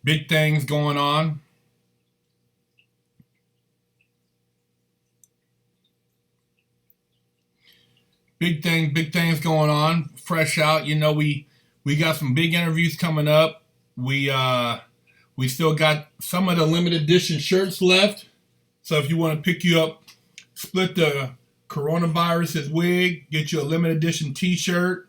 Big things going on. Big things going on. Fresh out. We got some big interviews coming up. We still got some of the limited edition shirts left. So if you want to pick you up, split the coronavirus's wig, get you a limited edition T-shirt.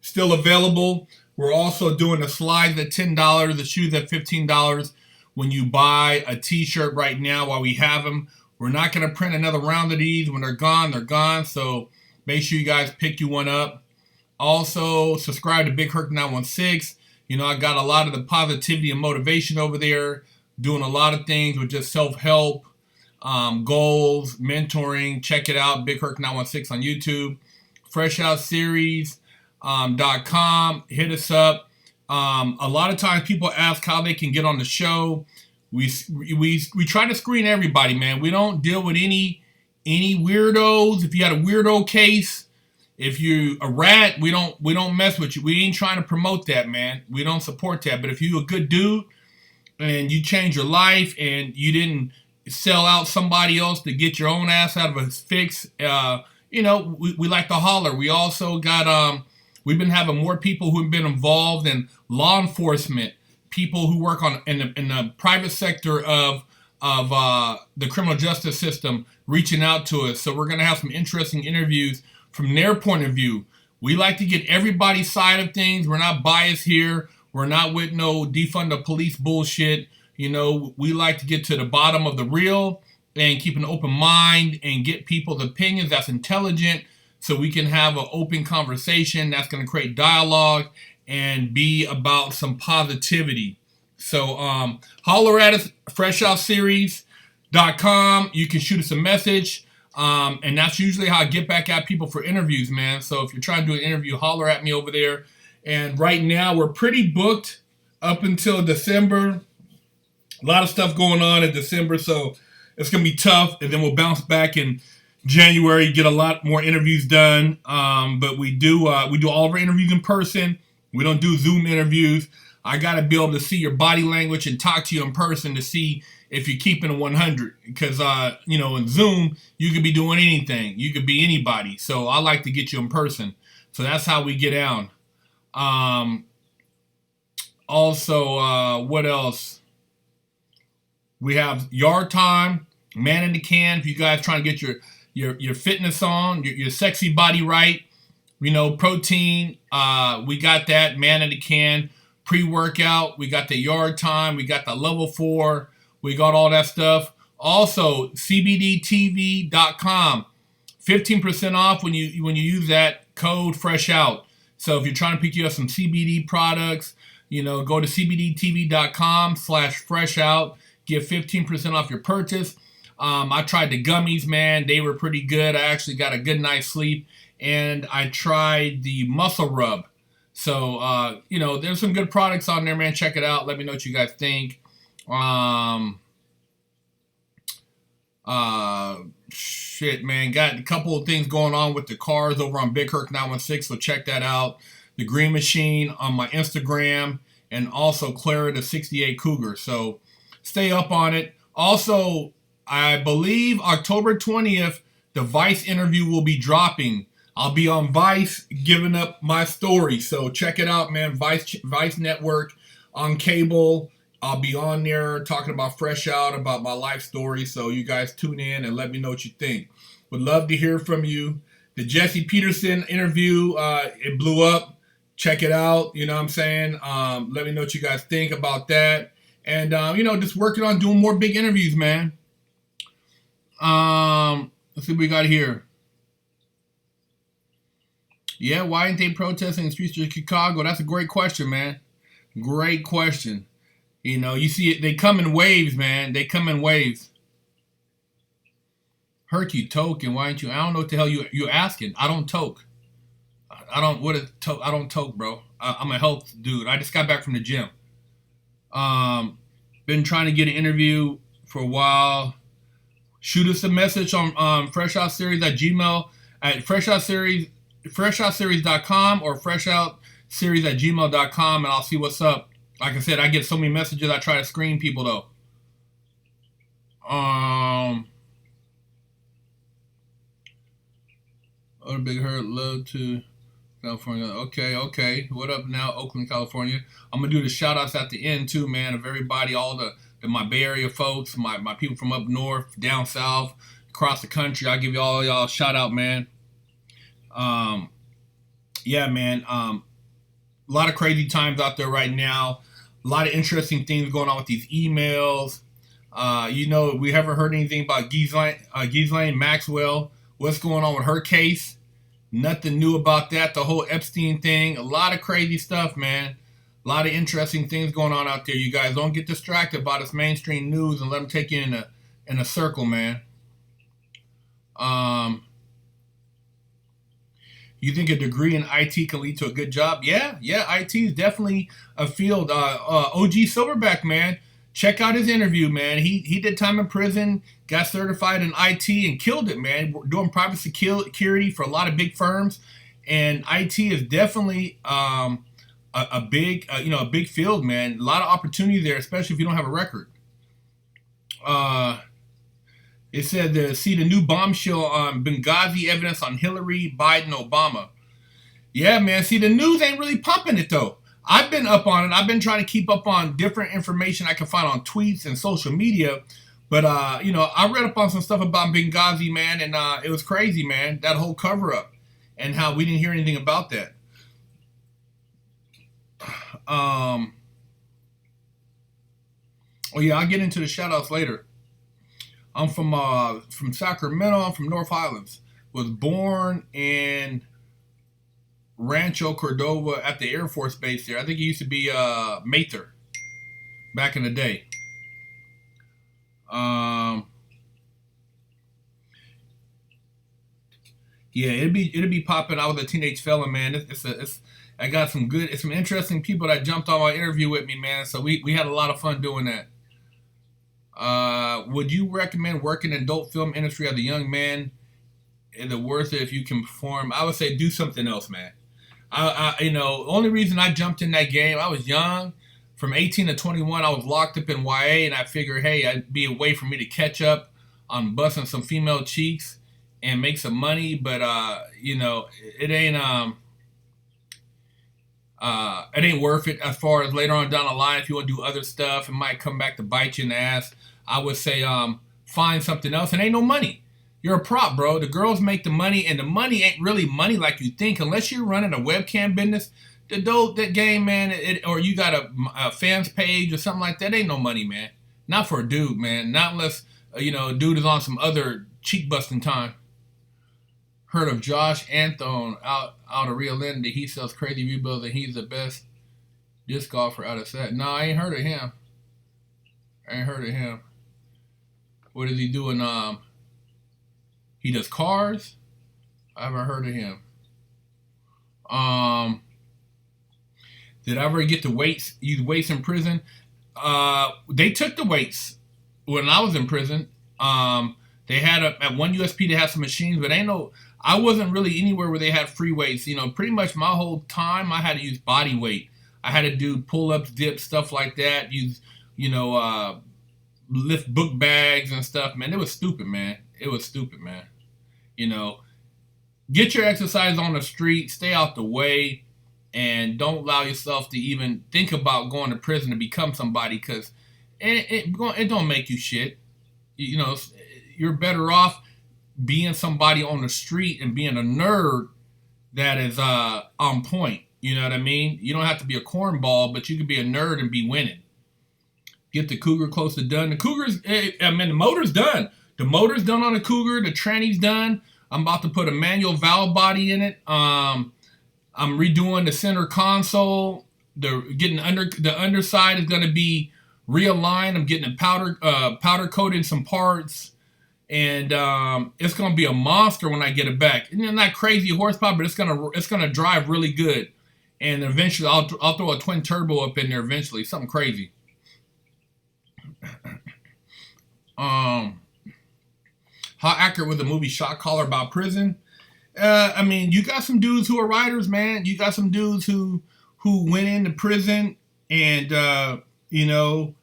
Still available. We're also doing the slides at $10, the shoes at $15 when you buy a T-shirt right now while we have them. We're not going to print another round of these. When they're gone, they're gone. So make sure you guys pick you one up. Also, subscribe to Big Herc 916. I got a lot of the positivity and motivation over there, doing a lot of things with just self-help, goals, mentoring. Check it out, Big Herc 916 on YouTube. FreshOutSeries.com. Hit us up. A lot of times people ask how they can get on the show. We try to screen everybody, man. We don't deal with any weirdos. If you got a weirdo case, if you a rat, we don't mess with you. We ain't trying to promote that, man. We don't support that. But if you a good dude and you change your life and you didn't sell out somebody else to get your own ass out of a fix, we like to holler. We also got we've been having more people who've been involved in law enforcement, people who work in the private sector of the criminal justice system reaching out to us. So we're going to have some interesting interviews from their point of view. We like to get everybody's side of things. We're not biased here. We're not with no defund the police bullshit. We like to get to the bottom of the real and keep an open mind and get people's opinions that's intelligent so we can have an open conversation that's going to create dialogue and be about some positivity. So holler at us, FreshOutSeries.com. You can shoot us a message. And that's usually how I get back at people for interviews, man. So if you're trying to do an interview, holler at me over there. And right now, we're pretty booked up until December. A lot of stuff going on in December, so it's going to be tough. And then we'll bounce back in January, get a lot more interviews done. But we do all of our interviews in person. We don't do Zoom interviews. I got to be able to see your body language and talk to you in person to see if you're keeping it 100, because in Zoom you could be doing anything, you could be anybody. So I like to get you in person. So that's how we get down. Also, what else? We have yard time, man in the can. If you guys trying to get your fitness on, your sexy body right, protein. We got that man in the can. Pre-workout. We got the yard time. We got the level 4. We got all that stuff. Also, CBDTV.com. 15% off when you use that code FRESHOUT. So if you're trying to pick you up some CBD products, go to CBDTV.com/FRESHOUT. Get 15% off your purchase. I tried the gummies, man. They were pretty good. I actually got a good night's sleep. And I tried the muscle rub. So, there's some good products on there, man. Check it out. Let me know what you guys think. Shit, man, got a couple of things going on with the cars over on Big Herc 916, so check that out. The Green Machine on my Instagram, and also Clara the 68 Cougar, so stay up on it. Also, I believe October 20th, the Vice interview will be dropping. I'll be on Vice giving up my story, so check it out, man. Vice Network on cable. I'll be on there talking about Fresh Out, about my life story. So you guys tune in and let me know what you think. Would love to hear from you. The Jesse Peterson interview, it blew up. Check it out. You know what I'm saying? Let me know what you guys think about that. And, just working on doing more big interviews, man. Let's see what we got here. Yeah, why ain't they protesting in the streets of Chicago? That's a great question, man. Great question. You see it, they come in waves, man. They come in waves. Herc, you token, why ain't you? I don't know what the hell you're asking. I don't toke. I don't toke, bro. I'm a health dude. I just got back from the gym. Been trying to get an interview for a while. Shoot us a message on FreshOutSeries@gmail at FreshOutSeries.com or FreshOutSeries@gmail.com, and I'll see what's up. Like I said, I get so many messages. I try to screen people though. Other Big Herc love to California. Okay. What up now, Oakland, California? I'm gonna do the shout outs at the end too, man, of everybody, all the my Bay Area folks, my people from up north, down south, across the country. I'll give you all y'all a shout out, man. Yeah, man. A lot of crazy times out there right now. A lot of interesting things going on with these emails. We haven't heard anything about Ghislaine Maxwell. What's going on with her case? Nothing new about that. The whole Epstein thing. A lot of crazy stuff, man. A lot of interesting things going on out there. You guys don't get distracted by this mainstream news and let them take you in a circle, man. You think a degree in IT can lead to a good job? Yeah. IT is definitely a field. OG Silverback, man. Check out his interview, man. He did time in prison, got certified in IT, and killed it, man. Doing private security for a lot of big firms, and IT is definitely a big field, man. A lot of opportunity there, especially if you don't have a record. It said see the new bombshell on Benghazi evidence on Hillary, Biden, Obama. Yeah, man. See, the news ain't really pumping it though. I've been up on it. I've been trying to keep up on different information I can find on tweets and social media. But, I read up on some stuff about Benghazi, man, and it was crazy, man, that whole cover-up and how we didn't hear anything about that. I'll get into the shout-outs later. I'm from Sacramento. I'm from North Highlands. Was born in Rancho Cordova at the Air Force Base there. I think it used to be Mather back in the day. It'd be popping. I was a teenage fella, man. I got some interesting people that jumped on my interview with me, man. So we had a lot of fun doing that. Would you recommend working in adult film industry as a young man? Is it worth it if you can perform? I would say do something else, man. The only reason I jumped in that game, I was young. From 18 to 21, I was locked up in YA, and I figured, hey, it'd be a way for me to catch up on busting some female cheeks and make some money. But it ain't worth it. As far as later on down the line, if you want to do other stuff, it might come back to bite you in the ass. I would say find something else, and ain't no money. You're a prop, bro. The girls make the money, and the money ain't really money like you think. Unless you're running a webcam business, that game, man, or you got a fans page or something like that, ain't no money, man. Not for a dude, man. Not unless, a dude is on some other cheek-busting time. Heard of Josh Anthone out of Rio Linda. He sells crazy rebuilds, and he's the best disc golfer out of set. No, I ain't heard of him. What is he doing? He does cars. I haven't heard of him. Did I ever get to use weights in prison? They took the weights when I was in prison. They had at one USP they had some machines, but I wasn't really anywhere where they had free weights. Pretty much my whole time I had to use body weight. I had to do pull-ups, dips, stuff like that. Use, lift book bags and stuff. Man, it was stupid, man. Get your exercise on the street, stay out the way, and don't allow yourself to even think about going to prison to become somebody, because it don't make you shit. You're better off being somebody on the street and being a nerd that is on point. You know what I mean? You don't have to be a cornball, but you can be a nerd and be winning. Get the Cougar close to done. The Cougar's, the motor's done. The motor's done on the Cougar. The tranny's done. I'm about to put a manual valve body in it. I'm redoing the center console. The underside is going to be realigned. I'm getting a powder coating some parts, and it's going to be a monster when I get it back. And it's not crazy horsepower, but it's gonna drive really good. And eventually, I'll throw a twin turbo up in there eventually. Something crazy. How accurate was the movie Shot Caller about prison? You got some dudes who are writers, man. You got some dudes who went into prison and you know,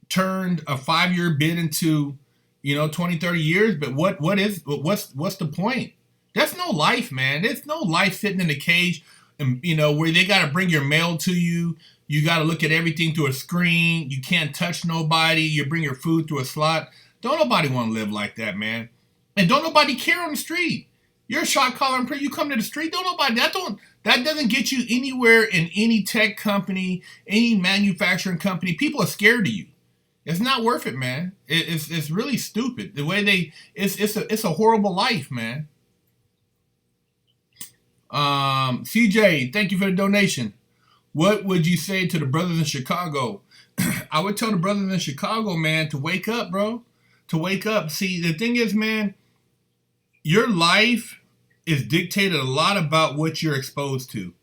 turned a 5-year bid into, 20, 30 years. But what's the point? That's no life, man. There's no life sitting in a cage, and where they got to bring your mail to you. You got to look at everything through a screen. You can't touch nobody. You bring your food through a slot. Don't nobody want to live like that, man. And don't nobody care on the street. You're a shot caller and you come to the street. That doesn't get you anywhere in any tech company, any manufacturing company. People are scared of you. It's not worth it, man. It's really stupid. The way it's a horrible life, man. CJ, thank you for the donation. What would you say to the brothers in Chicago? I would tell the brothers in Chicago, man, to wake up, bro. To wake up. See, the thing is, man, your life is dictated a lot about what you're exposed to.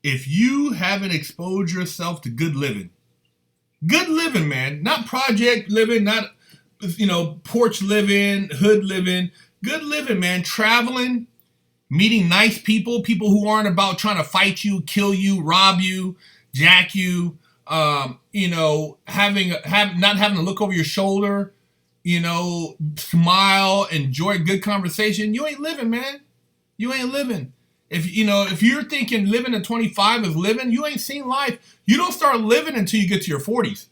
If you haven't exposed yourself to good living, man, not project living, not, porch living, hood living, good living, man, traveling, meeting nice people who aren't about trying to fight you, kill you, rob you, jack you, not having to look over your shoulder, smile, enjoy good conversation. You ain't living, man. You ain't living. If you're thinking living at 25 is living, you ain't seen life. You don't start living until you get to your 40s.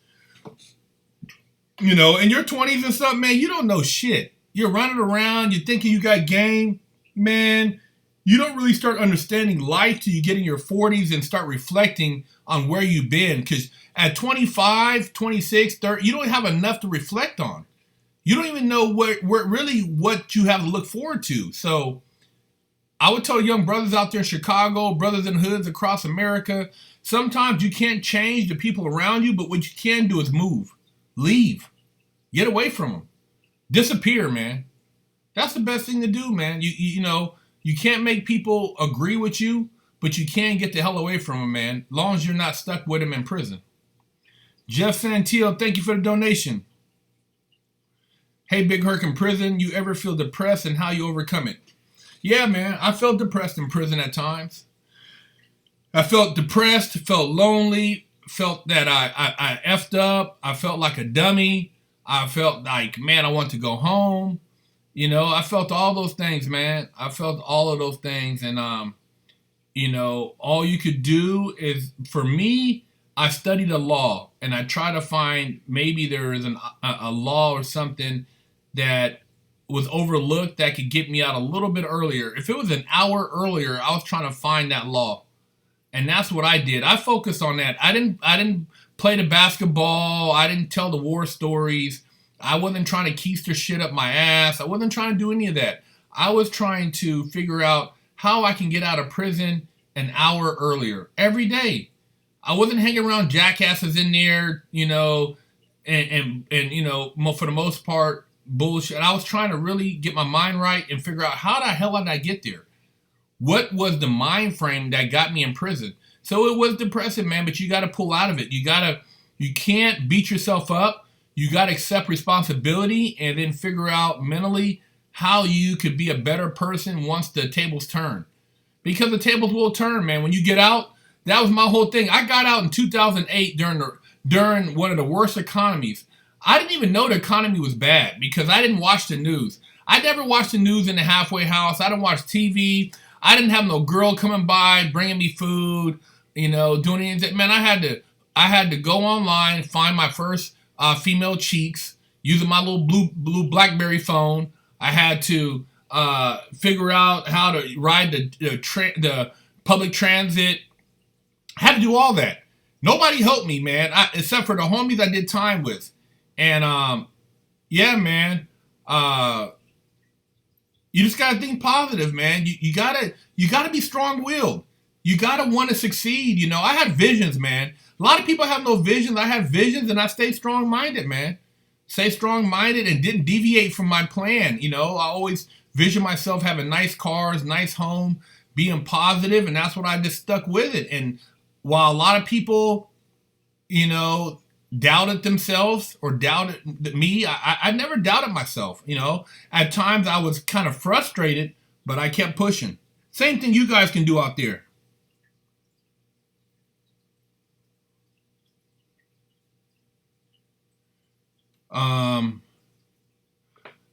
In your 20s and stuff, man, you don't know shit. You're running around, you're thinking you got game. Man, you don't really start understanding life till you get in your 40s and start reflecting on where you've been. Because at 25, 26, 30, you don't have enough to reflect on. You don't even know what you have to look forward to. So I would tell young brothers out there in Chicago, brothers in hoods across America, sometimes you can't change the people around you, but what you can do is move. Leave. Get away from them. Disappear, man. That's the best thing to do, man. You can't make people agree with you, but you can get the hell away from them, man, as long as you're not stuck with them in prison. Jeff Santillo, thank you for the donation. Hey, Big Herc, in prison, you ever feel depressed and how you overcome it? Yeah, man, I felt depressed in prison at times. I felt depressed, felt lonely, felt that I effed up. I felt like a dummy. I felt like, man, I want to go home. I felt all those things, man. I felt all of those things. And, all you could do is, for me, I studied the law. And I try to find maybe there is a law or something that was overlooked that could get me out a little bit earlier. If it was an hour earlier, I was trying to find that law. And that's what I did. I focused on that. I didn't play the basketball. I didn't tell the war stories. I wasn't trying to keister shit up my ass. I wasn't trying to do any of that. I was trying to figure out how I can get out of prison an hour earlier every day. I wasn't hanging around jackasses in there, and for the most part, bullshit. I was trying to really get my mind right and figure out how the hell did I get there? What was the mind frame that got me in prison? So it was depressing, man, but you got to pull out of it. You can't beat yourself up. You got to accept responsibility and then figure out mentally how you could be a better person once the tables turn. Because the tables will turn, man. When you get out, that was my whole thing. I got out in 2008 during one of the worst economies. I didn't even know the economy was bad because I didn't watch the news. I never watched the news in the halfway house. I didn't watch TV. I didn't have no girl coming by bringing me food, doing anything. Man, I had to go online, find my first female cheeks using my little blue BlackBerry phone. I had to figure out how to ride the public transit. I had to do all that. Nobody helped me, man, except for the homies I did time with. And yeah, man, you just gotta think positive, man. You gotta be strong-willed. You gotta want to succeed. I had visions, man. A lot of people have no visions. I had visions, and I stayed strong-minded, man. Stay strong-minded and didn't deviate from my plan. I always vision myself having nice cars, nice home, being positive, and that's what I just stuck with it. And while a lot of people, doubted themselves or doubted me, I never doubted myself. At times I was kind of frustrated, but I kept pushing. Same thing you guys can do out there. Um,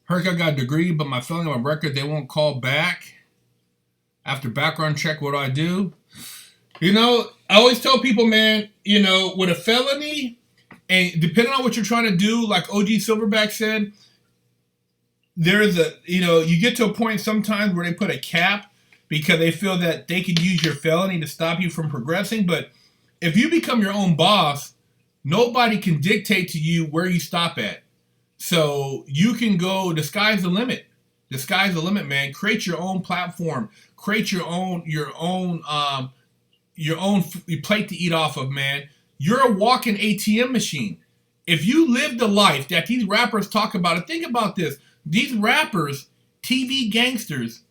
Herc, I got a degree, but my felony on my record, they won't call back. After background check, what do I do? You know, I always tell people, man, you know, with a felony, and depending on what you're trying to do, like OG Silverback said, there's a, you know, you get to a point sometimes where they put a cap because they feel that they could use your felony to stop you from progressing. But if you become your own boss, nobody can dictate to you where you stop at. So you can go, the sky's the limit. The sky's the limit, man. Create your own platform. Create your own plate to eat off of, man. You're a walking ATM machine. If you live the life that these rappers talk about, and think about this. These rappers, TV gangsters,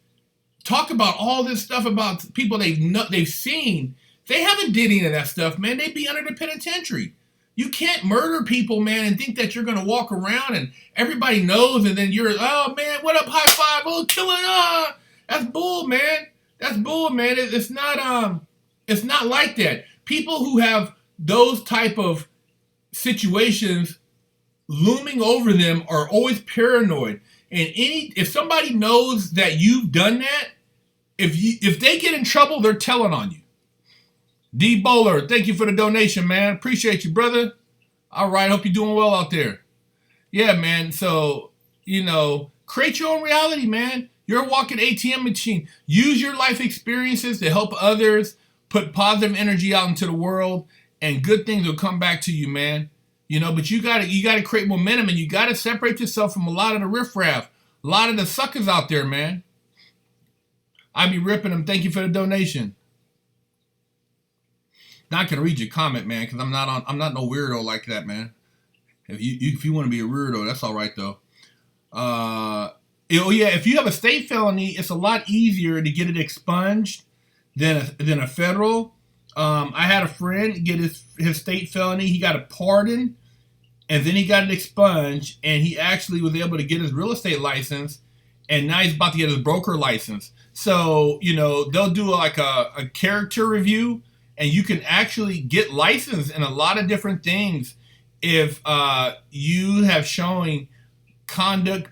talk about all this stuff about people they've seen. They haven't did any of that stuff, man. They'd be under the penitentiary. You can't murder people, man, and think that you're going to walk around and everybody knows, and then you're, oh, man, what up, high five, oh, kill it, that's bull, man. That's bull, man. It's not like that. People who have those type of situations looming over them are always paranoid. And if somebody knows that you've done that, if they get in trouble, they're telling on you. D Bowler, thank you for the donation, man. Appreciate you, brother. All right, hope you're doing well out there. Yeah, man. So, you know, create your own reality, man. You're a walking ATM machine. Use your life experiences to help others, put positive energy out into the world, and good things will come back to you, man. You know, but you gotta create momentum, and you gotta separate yourself from a lot of the riffraff, a lot of the suckers out there, man. I be ripping them. Thank you for the donation. Not gonna read your comment, man, because I'm not no weirdo like that, man. If you want to be a weirdo, that's all right though. Oh yeah, if you have a state felony, it's a lot easier to get it expunged than a federal. I had a friend get his state felony. He got a pardon, and then he got it expunged, and he actually was able to get his real estate license, and now he's about to get his broker license. So, you know, they'll do like a character review, and you can actually get licensed in a lot of different things if you have showing conduct.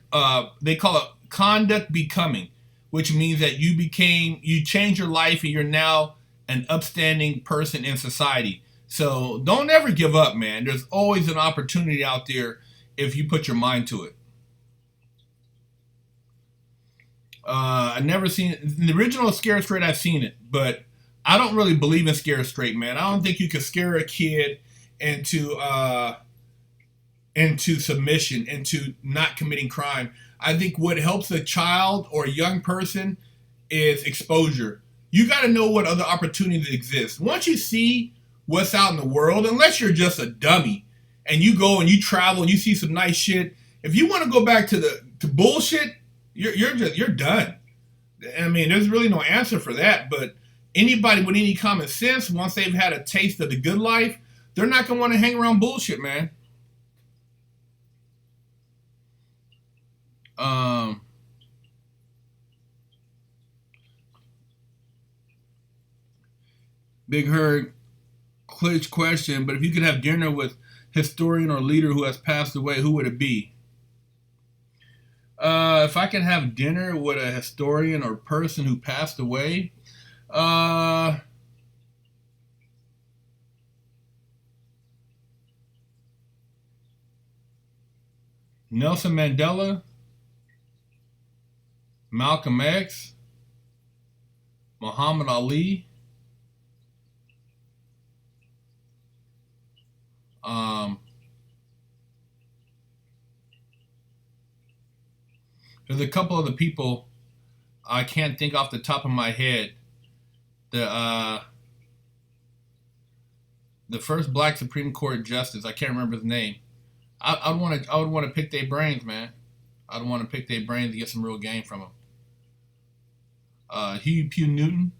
They call it conduct becoming, which means that you changed your life and you're now an upstanding person in society. So don't ever give up, man. There's always an opportunity out there if you put your mind to it. I never seen it. The original Scare Straight, I've seen it, but I don't really believe in Scare Straight, man. I don't think you can scare a kid into submission, into not committing crime. I think what helps a child or a young person is exposure. You got to know what other opportunities exist. Once you see what's out in the world, unless you're just a dummy and you go and you travel and you see some nice shit, if you want to go back to bullshit, you're done. I mean, there's really no answer for that. But anybody with any common sense, once they've had a taste of the good life, they're not gonna want to hang around bullshit, man. Big Herc, glitch question, but if you could have dinner with historian or leader who has passed away, who would it be? If I could have dinner with a historian or person who passed away, Nelson Mandela, Malcolm X, Muhammad Ali, there's a couple of the people I can't think off the top of my head. The first Black Supreme Court justice, I can't remember his name. I would want to pick their brains, man. I'd want to pick their brains to get some real game from them. Huey P. Newton.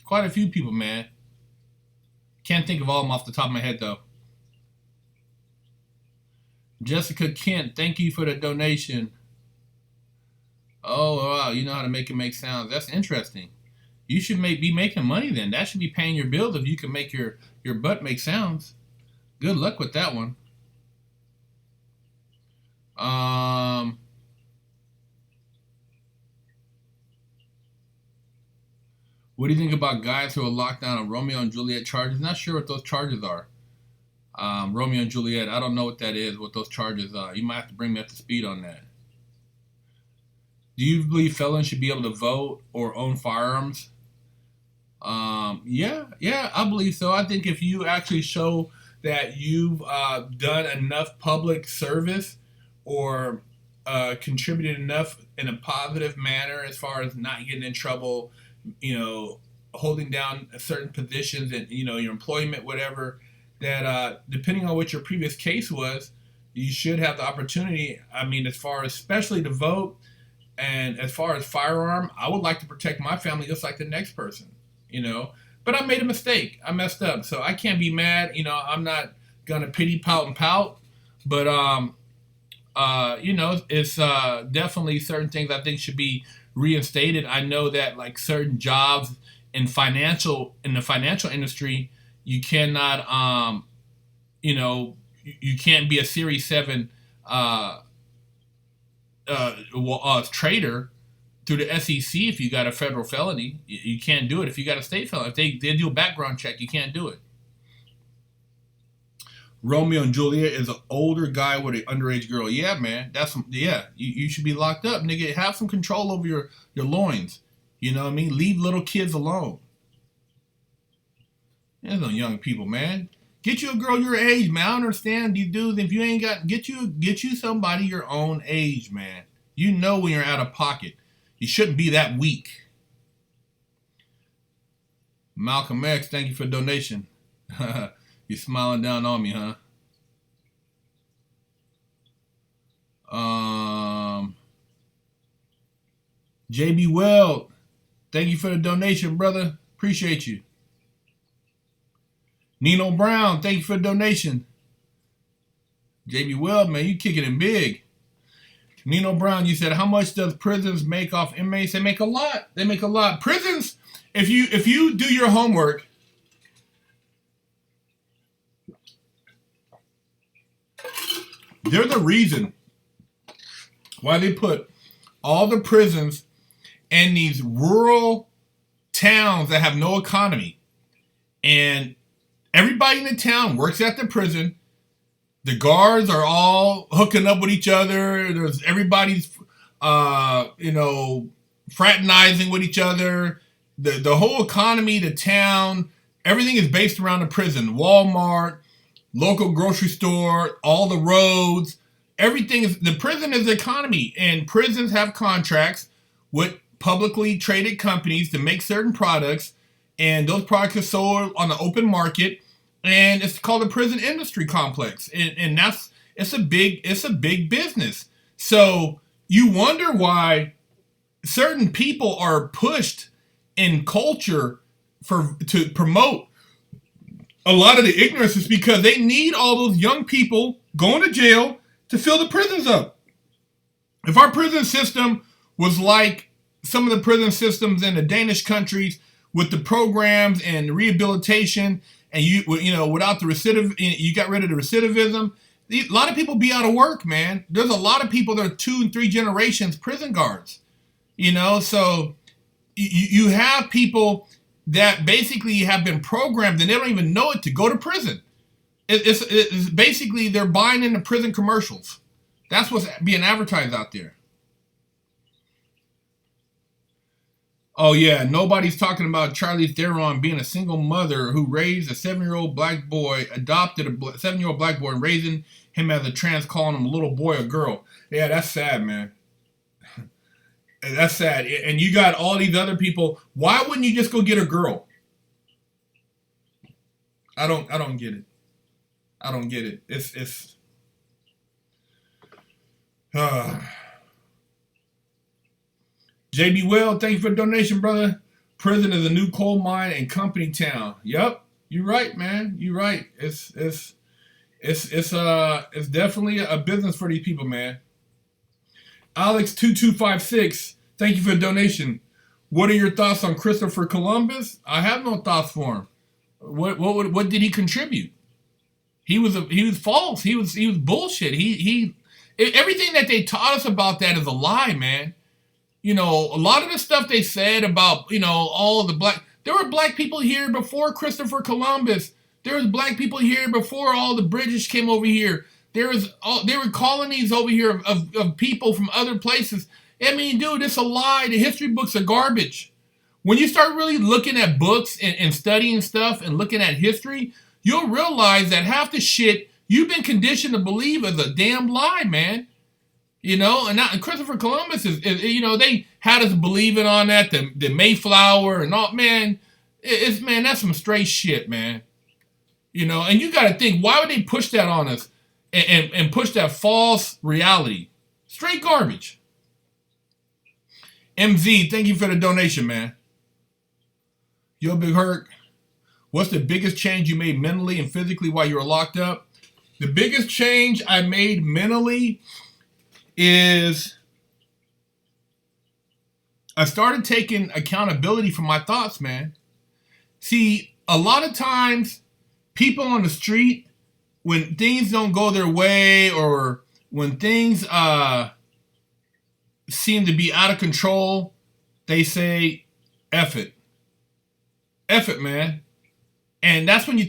Quite a few people, man. Can't think of all of them off the top of my head, though. Jessica Kent, thank you for the donation. Oh, wow, you know how to make it make sounds. That's interesting. You should be making money then. That should be paying your bills if you can make your butt make sounds. Good luck with that one. Um, what do you think about guys who are locked down on Romeo and Juliet charges? Not sure what those charges are. Romeo and Juliet, I don't know what that is, what those charges are. You might have to bring me up to speed on that. Do you believe felons should be able to vote or own firearms? Yeah, I believe so. I think if you actually show that you've done enough public service or contributed enough in a positive manner as far as not getting in trouble, holding down certain positions and, your employment, whatever, that depending on what your previous case was, you should have the opportunity. I mean, as far as especially to vote and as far as firearm, I would like to protect my family just like the next person. But I made a mistake. I messed up. So I can't be mad. I'm not going to pity, pout, and pout. But, it's definitely certain things I think should be reinstated. I know that like certain jobs in the financial industry, you cannot, you can't be a Series 7 trader through the SEC if you got a federal felony. You can't do it if you got a state felony. If they do a background check, you can't do it. Romeo and Juliet is an older guy with an underage girl. Yeah, man. You should be locked up, nigga. Have some control over your loins. You know what I mean? Leave little kids alone. There's no young people, man. Get you a girl your age, man. I understand these dudes. If you ain't got, get you somebody your own age, man. You know when you're out of pocket. You shouldn't be that weak. Malcolm X, thank you for the donation. You're smiling down on me, huh? JB Weld, thank you for the donation, brother. Appreciate you. Nino Brown, thank you for the donation. JB Weld, man, you kicking it big. Nino Brown, you said, how much does prisons make off inmates? They make a lot. They make a lot. Prisons, if you do your homework, they're the reason why they put all the prisons in these rural towns that have no economy. And everybody in the town works at the prison. The guards are all hooking up with each other. There's everybody's, fraternizing with each other. The whole economy, the town, everything is based around the prison. Walmart, local grocery store, all the roads, everything is, the prison is the economy. And prisons have contracts with publicly traded companies to make certain products. And those products are sold on the open market. And it's called the prison industry complex. And it's a big business. So you wonder why certain people are pushed in culture to promote a lot of the ignorance is because they need all those young people going to jail to fill the prisons up. If our prison system was like some of the prison systems in the Danish countries with the programs and rehabilitation, and without the you got rid of the recidivism, a lot of people be out of work, man. There's a lot of people that are 2 and 3 generations prison guards, so you have people that basically have been programmed and they don't even know it to go to prison. It's basically they're buying into prison commercials. That's what's being advertised out there. Oh yeah, nobody's talking about Charlize Theron being a single mother who raised a 7-year-old black boy, adopted a 7-year-old black boy, and raising him as a trans, calling him a little boy or girl. Yeah, that's sad, man. That's sad. And you got all these other people. Why wouldn't you just go get a girl? I don't get it. I don't get it. It's JB Well, thank you for the donation, brother. Prison is a new coal mine and company town. Yep, you're right, man. You're right. It's definitely a business for these people, man. Alex2256, thank you for the donation. What are your thoughts on Christopher Columbus? I have no thoughts for him. What did he contribute? He was false. He was bullshit. Everything that they taught us about that is a lie, man. A lot of the stuff they said about, all of there were black people here before Christopher Columbus. There was black people here before all the British came over here. There were colonies over here of people from other places. I mean, dude, it's a lie. The history books are garbage. When you start really looking at books and studying stuff and looking at history, you'll realize that half the shit you've been conditioned to believe is a damn lie, man. And Christopher Columbus is they had us believing on that, the Mayflower and all, man. That's some straight shit, man. And you got to think, why would they push that on us and push that false reality? Straight garbage. MZ, thank you for the donation, man. Yo, Big Herc, what's the biggest change you made mentally and physically while you were locked up? The biggest change I made mentally is I started taking accountability for my thoughts, man. See, a lot of times people on the street, when things don't go their way or when things seem to be out of control, they say, F it. F it, man. And that's when you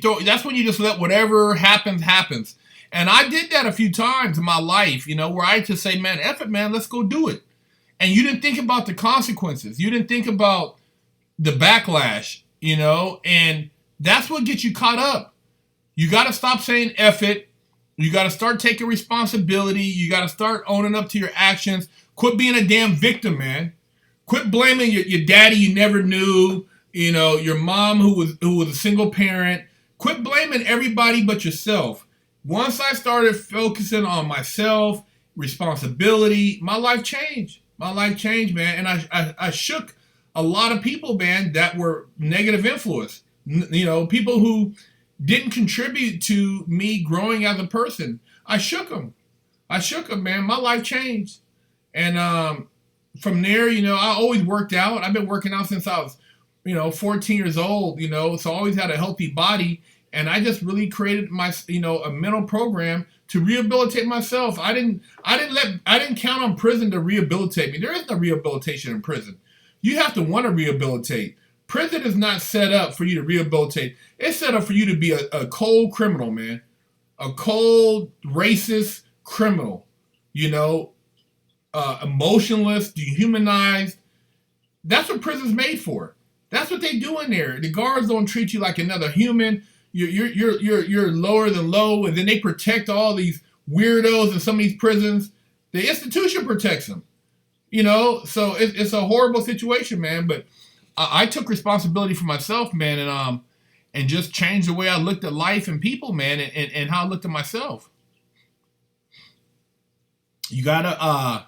just let whatever happens. And I did that a few times in my life, where I just say, man, F it, man, let's go do it. And you didn't think about the consequences. You didn't think about the backlash, and that's what gets you caught up. You got to stop saying F it. You got to start taking responsibility. You got to start owning up to your actions. Quit being a damn victim, man. Quit blaming your daddy you never knew, your mom who was a single parent. Quit blaming everybody but yourself. Once I started focusing on myself, responsibility, my life changed. My life changed, man. And I shook a lot of people, man, that were negative influence. People who didn't contribute to me growing as a person. I shook them. Man. My life changed. And from there, I always worked out. I've been working out since I was, 14 years old, so I always had a healthy body. And I just really created my, a mental program to rehabilitate myself. I didn't count on prison to rehabilitate me. There is no rehabilitation in prison. You have to want to rehabilitate. Prison is not set up for you to rehabilitate. It's set up for you to be a cold criminal, man. A cold, racist criminal. Emotionless, dehumanized. That's what prison's made for. That's what they do in there. The guards don't treat you like another human. You're lower than low, and then they protect all these weirdos in some of these prisons. The institution protects them. So it's a horrible situation, man. But I took responsibility for myself, man, and just changed the way I looked at life and people, man, and how I looked at myself. You gotta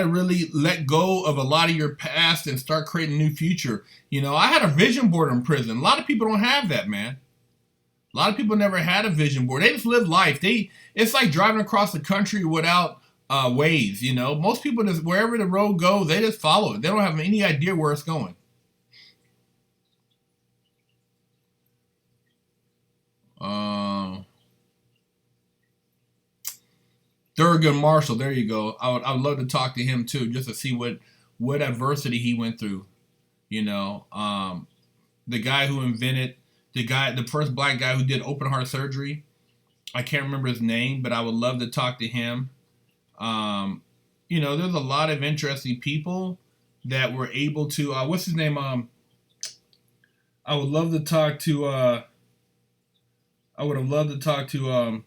really let go of a lot of your past and start creating a new future. I had a vision board in prison. A lot of people don't have that, man. A lot of people never had a vision board. They just live life. It's like driving across the country without ways. Most people just, wherever the road goes, they just follow it. They don't have any idea where it's going. Thurgood Marshall, there you go. I would love to talk to him too, just to see what adversity he went through. The guy who invented the first black guy who did open heart surgery. I can't remember his name, but I would love to talk to him. There's a lot of interesting people that were able to. What's his name? I would love to talk to. I would have loved to talk to.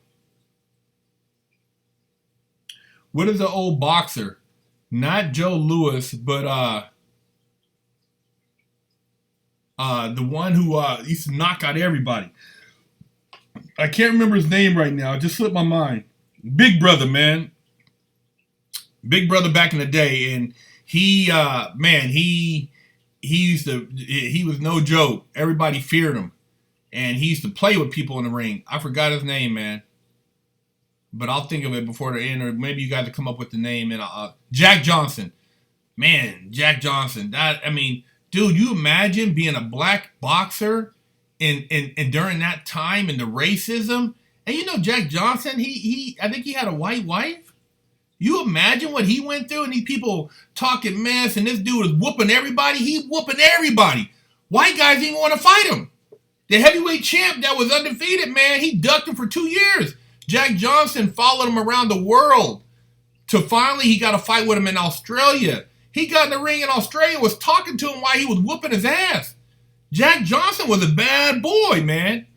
What is the old boxer? Not Joe Louis, but the one who used to knock out everybody. I can't remember his name right now. It just slipped my mind. Big Brother, man. Big Brother back in the day, and he was no joke. Everybody feared him, and he used to play with people in the ring. I forgot his name, man. But I'll think of it before the end, or maybe you guys will come up with the name. And Jack Johnson. Man, Jack Johnson. I mean, dude, you imagine being a black boxer and during that time and the racism. And you know, Jack Johnson, he I think he had a white wife. You imagine what he went through, and these people talking mess, and this dude was whooping everybody. He whooping everybody. White guys didn't even want to fight him. The heavyweight champ that was undefeated, man, he ducked him for 2 years. Jack Johnson followed him around the world. To finally, he got a fight with him in Australia. He got in the ring in Australia, was talking to him while he was whooping his ass. Jack Johnson was a bad boy, man.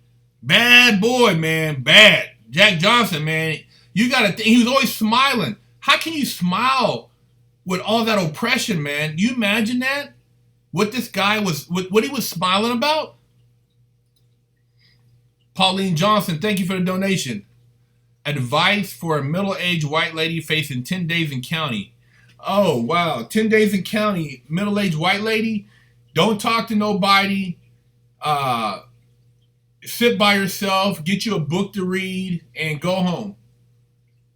Bad boy, man. Bad. Jack Johnson, man. You got to think, he was always smiling. How can you smile with all that oppression, man? You imagine that? What this guy was, what he was smiling about? Pauline Johnson, thank you for the donation. Advice for a middle-aged white lady facing 10 days in county. Oh, wow. 10 days in county, middle-aged white lady. Don't talk to nobody. Sit by yourself. Get you a book to read and go home.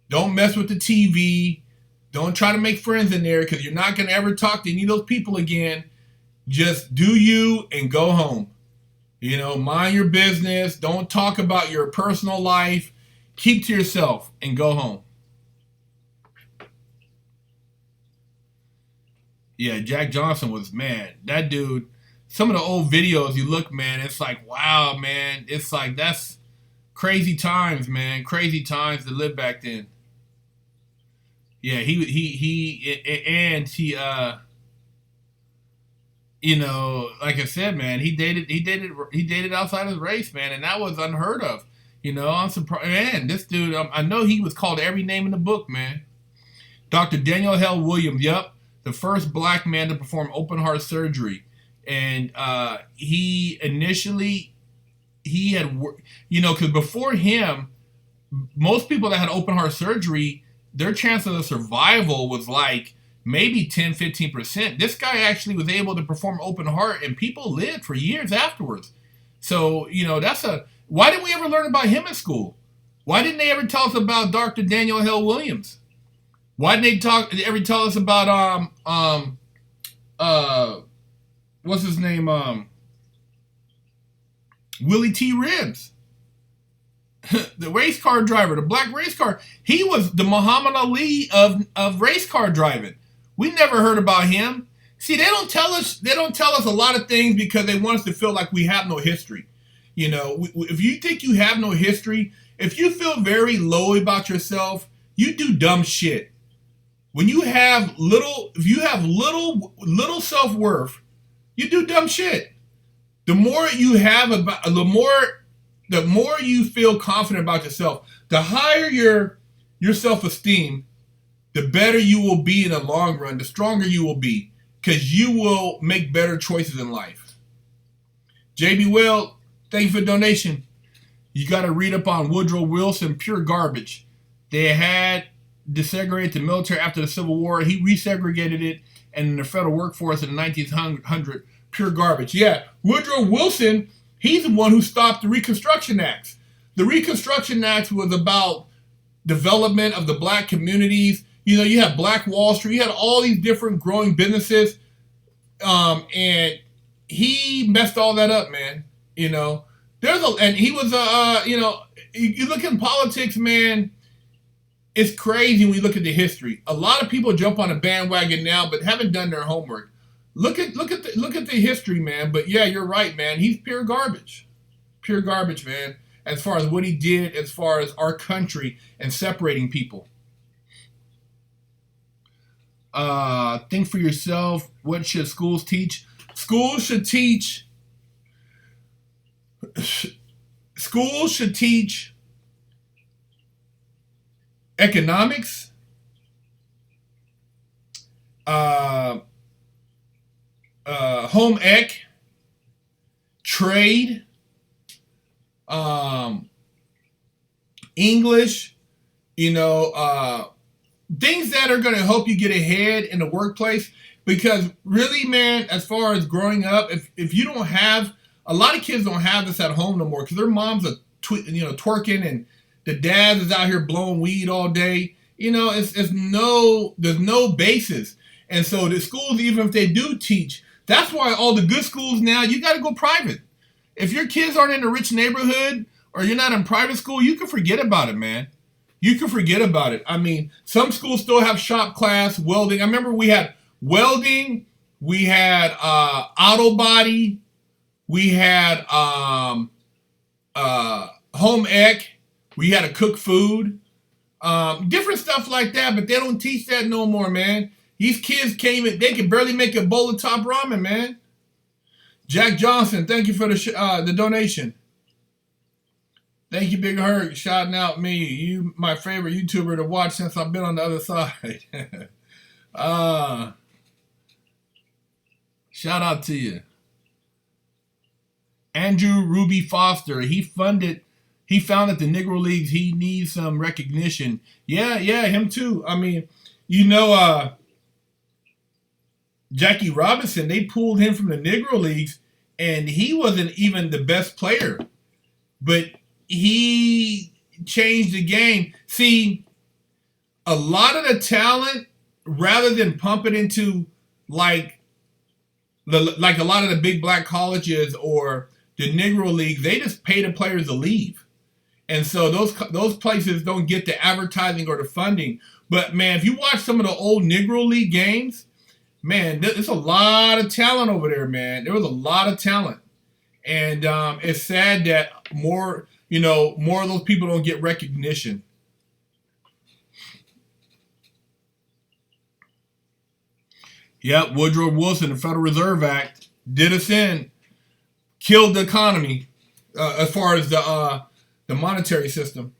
Don't mess with the TV. Don't try to make friends in there because you're not going to ever talk to any of those people again. Just do you and go home. You know, mind your business. Don't talk about your personal life. Keep to yourself and go home. Yeah, Jack Johnson was, man, that dude, some of the old videos you look, man, it's like, wow, man. It's like, that's crazy times, man. Crazy times to live back then. Yeah, you know, like I said, man, he dated outside his race, man, and that was unheard of. You know, I'm surprised, man. This dude, I know he was called every name in the book, man. Dr. Daniel Hell Williams, yep, the first black man to perform open heart surgery, and he had, you know, because before him, most people that had open heart surgery, their chance of survival was like maybe 10, 15%. This guy actually was able to perform open heart, and people lived for years afterwards. So, you know, why didn't we ever learn about him in school? Why didn't they ever tell us about Dr. Daniel Hell Williams? Why didn't they ever tell us about, what's his name? Willie T. Ribbs. The race car driver, the black race car. He was the Muhammad Ali of race car driving. We never heard about him. See, they don't tell us a lot of things because they want us to feel like we have no history. You know, if you think you have no history, if you feel very low about yourself, you do dumb shit. When you have little self-worth, you do dumb shit. The more you have the more you feel confident about yourself, the higher your self-esteem, the better you will be in the long run, the stronger you will be, because you will make better choices in life. JB Will, thank you for the donation. You got to read up on Woodrow Wilson, pure garbage. They had desegregated the military after the Civil War. He resegregated it, and in the federal workforce in the 1900s, pure garbage. Yeah, Woodrow Wilson, he's the one who stopped the Reconstruction Acts. The Reconstruction Acts was about development of the black communities. You know, you had Black Wall Street, you had all these different growing businesses, and he messed all that up, man. You know, and he was, you know, you look in politics, man, it's crazy when you look at the history. A lot of people jump on a bandwagon now, but haven't done their homework. Look at the history, man. But yeah, you're right, man. He's pure garbage, man. As far as what he did, as far as our country and separating people. Think for yourself. What should schools teach? Schools should teach economics, home ec, trade, English, you know, things that are going to help you get ahead in the workplace. Because really, man, as far as growing up, if you don't have, a lot of kids don't have this at home no more because their moms are twerking, and the dad is out here blowing weed all day. You know, there's no basis. And so the schools, even if they do teach, that's why all the good schools now, you got to go private. If your kids aren't in a rich neighborhood or you're not in private school, you can forget about it, man. You can forget about it. I mean, some schools still have shop class, welding. I remember we had welding, we had auto body, we had home ec, we had to cook food, different stuff like that, but they don't teach that no more, man. These kids came in, they can barely make a bowl of top ramen, man. Jack Johnson, thank you for the donation. Thank you, Big Herc, shouting out me. You, my favorite YouTuber to watch since I've been on the other side. Shout out to you. Andrew Ruby Foster, he found that the Negro Leagues, he needs some recognition. Yeah, him too. I mean, Jackie Robinson, they pulled him from the Negro Leagues, and he wasn't even the best player. But he changed the game. See, a lot of the talent, rather than pump it into like a lot of the big black colleges or the Negro League, they just pay the players to leave. And so those places don't get the advertising or the funding. But, man, if you watch some of the old Negro League games, man, there's a lot of talent over there, man. There was a lot of talent. And it's sad that more of those people don't get recognition. Yep, Woodrow Wilson, the Federal Reserve Act, did us in, killed the economy as far as the monetary system.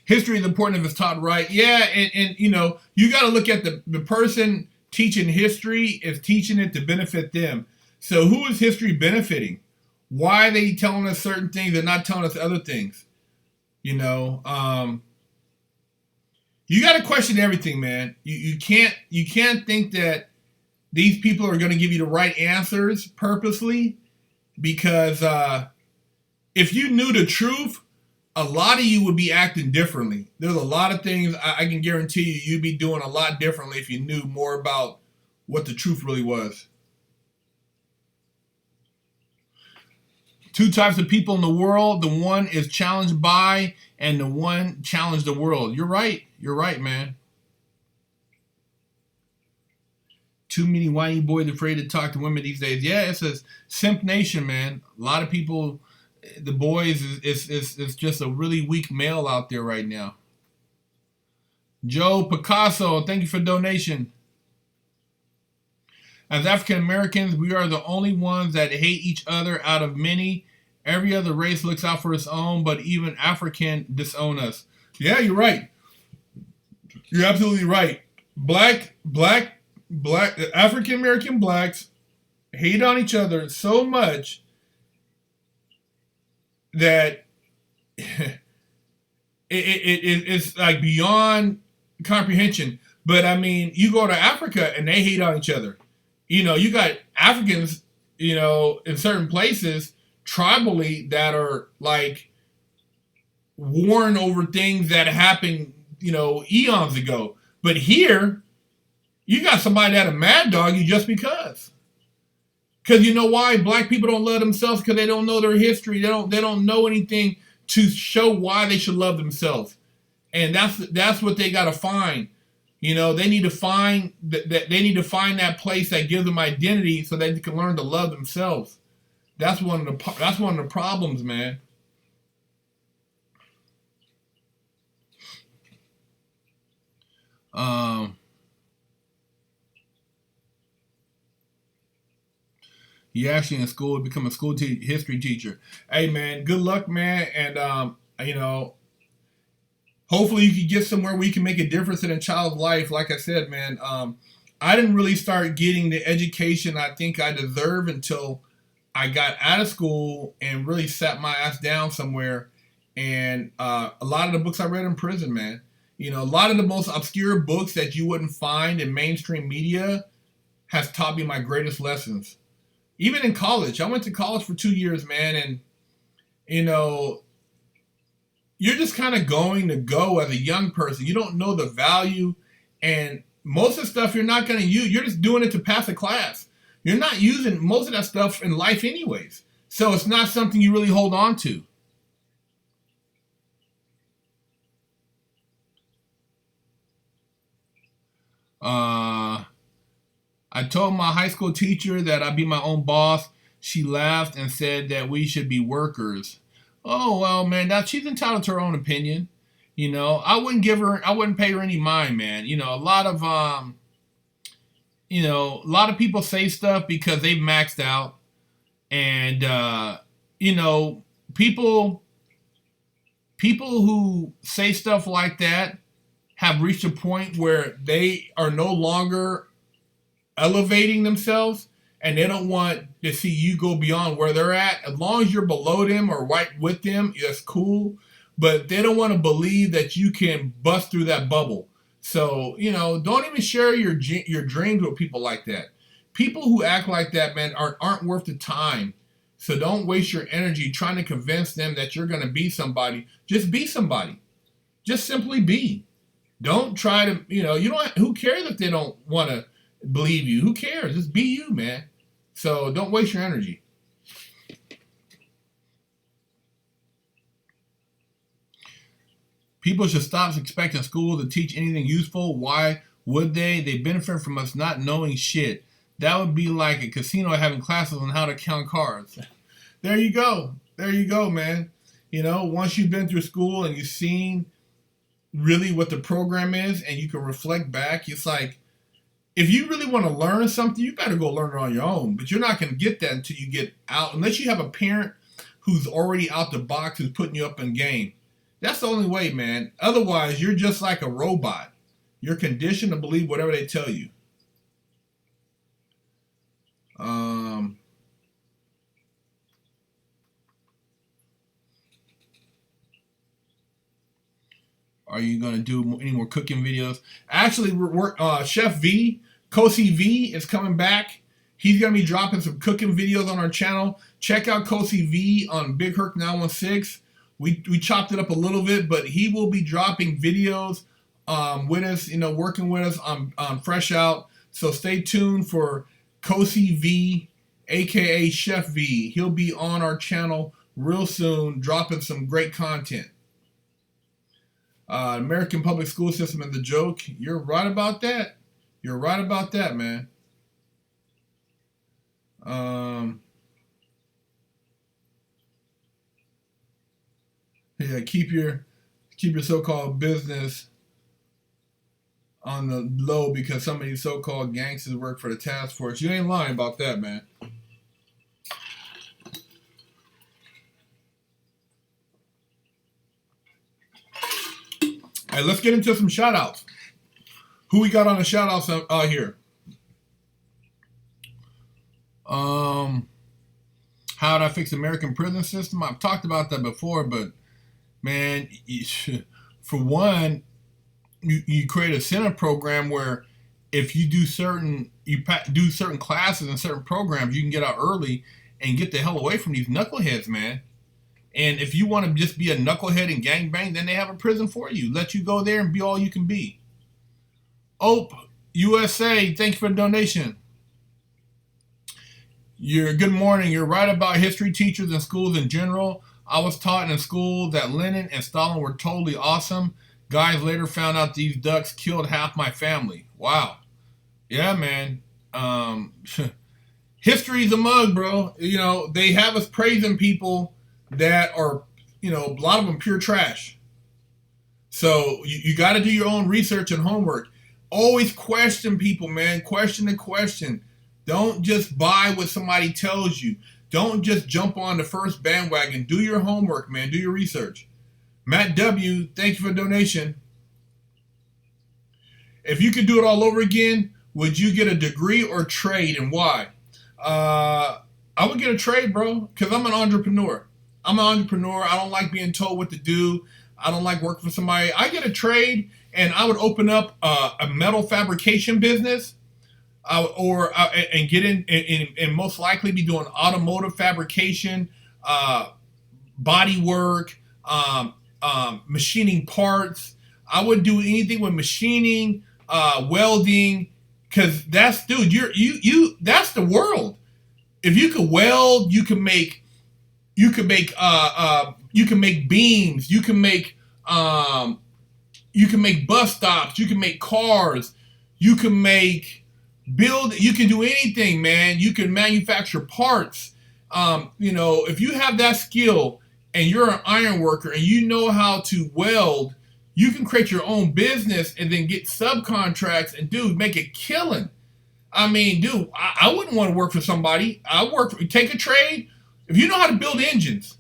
History is important if it's taught right. Yeah, and you got to look at the person teaching history is teaching it to benefit them. So who is history benefiting? Why are they telling us certain things and not telling us other things? You got to question everything, man. You can't think that these people are going to give you the right answers purposely, because if you knew the truth, a lot of you would be acting differently. There's a lot of things I can guarantee you'd be doing a lot differently if you knew more about what the truth really was. Two types of people in the world. The one is challenged by, and the one challenged the world. You're right. You're right, man. Too many whiny boys afraid to talk to women these days. Yeah, it's a simp nation, man. A lot of people, the boys, is just a really weak male out there right now. Joe Picasso, thank you for donation. As African Americans, we are the only ones that hate each other out of many. Every other race looks out for its own, but even African disown us. Yeah, you're right. You're absolutely right. Black African American blacks hate on each other so much that it's like beyond comprehension. But I mean, you go to Africa and they hate on each other. You got Africans, in certain places tribally that are like warring over things that happened, eons ago. But here, you got somebody that'll mad dog you just because. Because you know why? Black people don't love themselves because they don't know their history. They don't know anything to show why they should love themselves. And that's what they got to find. They need to find that place that gives them identity so that they can learn to love themselves. That's one of the problems, man. You actually in school to become a school history teacher. Hey, man, good luck, man. And hopefully you can get somewhere where you can make a difference in a child's life. Like I said, man, I didn't really start getting the education I think I deserve until I got out of school and really sat my ass down somewhere. And a lot of the books I read in prison, man, a lot of the most obscure books that you wouldn't find in mainstream media has taught me my greatest lessons. Even in college, I went to college for 2 years, man. And, you're just kind of going to go as a young person. You don't know the value, and most of the stuff you're not going to use. You're just doing it to pass a class. You're not using most of that stuff in life anyways. So it's not something you really hold on to. I told my high school teacher that I'd be my own boss. She laughed and said that we should be workers. Oh well, man, that she's entitled to her own opinion. I wouldn't pay her any mind, man. A lot of people say stuff because they've maxed out, and people who say stuff like that have reached a point where they are no longer elevating themselves, and they don't want to see you go beyond where they're at. As long as you're below them or right with them, that's cool. But they don't want to believe that you can bust through that bubble. So, don't even share your dreams with people like that. People who act like that, man, aren't worth the time. So don't waste your energy trying to convince them that you're going to be somebody. Just be somebody. Just simply be. Don't try to, who cares if they don't want to believe you? Who cares? Just be you, man. So don't waste your energy. People should stop expecting school to teach anything useful. Why would they? They benefit from us not knowing shit. That would be like a casino having classes on how to count cards. There you go. There you go, man. Once you've been through school and you've seen really what the program is and you can reflect back, it's like, if you really want to learn something, you got to go learn it on your own. But you're not going to get that until you get out, unless you have a parent who's already out the box, who's putting you up in game. That's the only way, man. Otherwise, you're just like a robot. You're conditioned to believe whatever they tell you. Are you going to do any more cooking videos? Actually, Chef V, Kosi V is coming back. He's going to be dropping some cooking videos on our channel. Check out Kosi V on Big Herc 916. We chopped it up a little bit, but he will be dropping videos with us, working with us on Fresh Out. So stay tuned for Kosi V, aka Chef V. He'll be on our channel real soon, dropping some great content. American public school system is a joke. You're right about that. You're right about that, man. Yeah, keep your so-called business on the low because some of these so-called gangsters work for the task force. You ain't lying about that, man. All right, let's get into some shout-outs. Who we got on the shout-outs here? How did I fix the American prison system? I've talked about that before, but man, for one, you create a center program where if you do certain classes and certain programs, you can get out early and get the hell away from these knuckleheads, man. And if you want to just be a knucklehead and gangbang, then they have a prison for you. Let you go there and be all you can be. Ope USA, thank you for the donation. Good morning. You're right about history teachers and schools in general. I was taught in school that Lenin and Stalin were totally awesome. Guys later found out these ducks killed half my family. Wow. Yeah, man. History's a mug, bro. They have us praising people that are, a lot of them pure trash. So you got to do your own research and homework. Always question people, man. Question the question. Don't just buy what somebody tells you. Don't just jump on the first bandwagon. Do your homework, man. Do your research. Matt W., thank you for the donation. If you could do it all over again, would you get a degree or trade, and why? I would get a trade, bro, because I'm an entrepreneur. I don't like being told what to do. I don't like working for somebody. I get a trade, and I would open up a metal fabrication business. And get in and most likely be doing automotive fabrication, body work, machining parts. I would do anything with machining, welding, because that's, dude, that's the world. If you could weld, you can make beams, you can make bus stops, you can make cars, you can you can do anything, man. You can manufacture parts. If you have that skill and you're an iron worker and you know how to weld, you can create your own business and then get subcontracts and, dude, make a killing. I mean, dude, I wouldn't want to work for somebody. Take a trade. If you know how to build engines,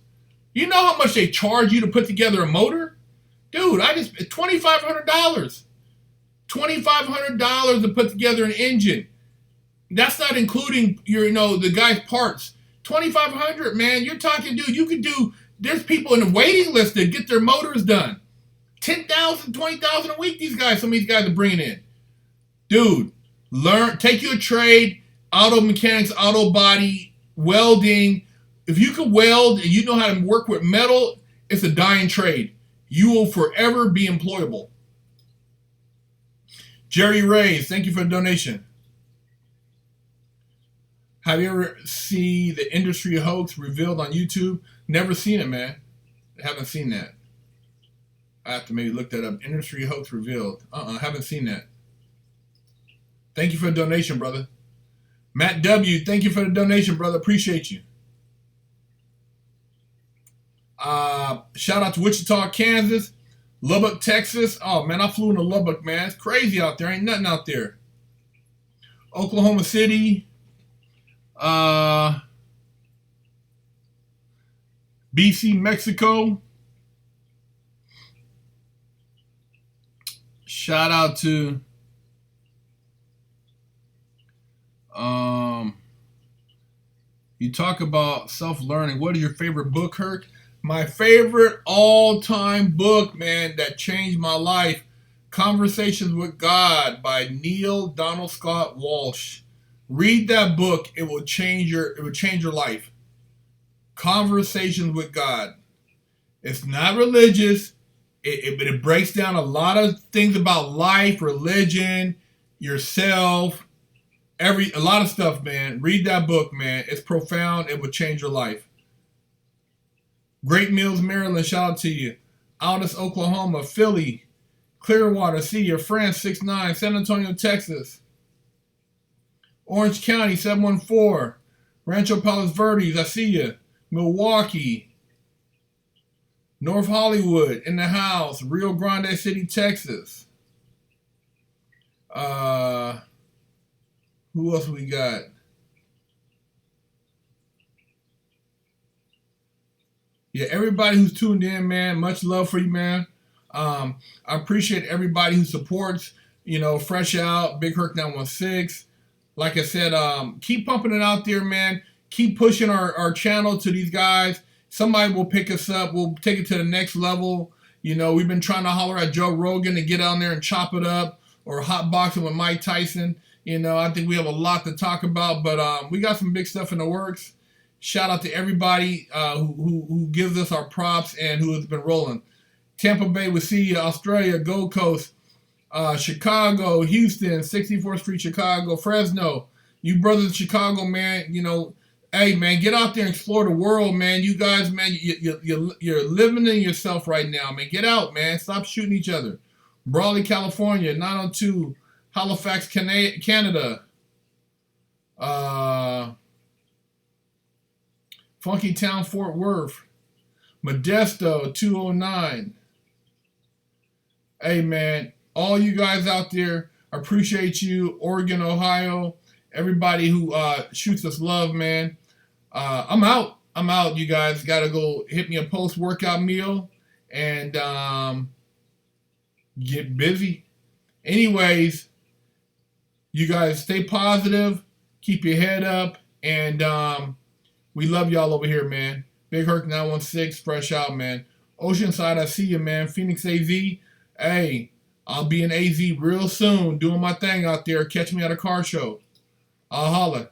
you know how much they charge you to put together a motor? Dude, $2,500. $2,500 to put together an engine. That's not including the guy's parts. $2,500, man. You're talking, dude, there's people in the waiting list that get their motors done. $10,000, $20,000 a week, some of these guys are bringing in. Dude, take you a trade, auto mechanics, auto body, welding. If you can weld and you know how to work with metal, it's a dying trade. You will forever be employable. Jerry Reyes, thank you for the donation. Have you ever seen the industry hoax revealed on YouTube? Never seen it, man. I haven't seen that. I have to maybe look that up. Industry hoax revealed. Haven't seen that. Thank you for the donation, brother. Matt W., thank you for the donation, brother. Appreciate you. Shout out to Wichita, Kansas. Lubbock, Texas. Oh, man, I flew into Lubbock, man. It's crazy out there. Ain't nothing out there. Oklahoma City. BC, Mexico. Shout out to you talk about self-learning. What is your favorite book, Herc? My favorite all-time book, man, that changed my life, Conversations with God by Neil Donald Scott Walsh. Read that book. It will change your life. Conversations with God. It's not religious. It breaks down a lot of things about life, religion, yourself, a lot of stuff, man. Read that book, man. It's profound. It will change your life. Great Mills, Maryland, shout out to you. Aldous, Oklahoma, Philly, Clearwater, see you. France, 69, San Antonio, Texas. Orange County, 714. Rancho Palos Verdes, I see you. Milwaukee. North Hollywood, in the house. Rio Grande City, Texas. Who else we got? Yeah, everybody who's tuned in, man, much love for you, man. I appreciate everybody who supports, Fresh Out, Big Herc 916. Like I said, keep pumping it out there, man. Keep pushing our channel to these guys. Somebody will pick us up. We'll take it to the next level. We've been trying to holler at Joe Rogan to get on there and chop it up, or hot boxing with Mike Tyson. I think we have a lot to talk about, but we got some big stuff in the works. Shout out to everybody who gives us our props and who has been rolling. Tampa Bay, we see you. Australia, Gold Coast, Chicago, Houston, 64th Street, Chicago, Fresno. You brothers in Chicago, man, hey, man, get out there and explore the world, man. You guys, man, you're living in yourself right now, man. Get out, man. Stop shooting each other. Brawley, California, 902, Halifax, Canada. Funky Town, Fort Worth. Modesto, 209. Hey, man, all you guys out there, I appreciate you. Oregon, Ohio, everybody who shoots us love, man. I'm out. You guys got to go hit me a post-workout meal and get busy. Anyways, you guys stay positive, keep your head up, and we love y'all over here, man. Big Herc 916, Fresh Out, man. Oceanside, I see you, man. Phoenix, AZ. Hey, I'll be in AZ real soon, doing my thing out there. Catch me at a car show. I'll holla.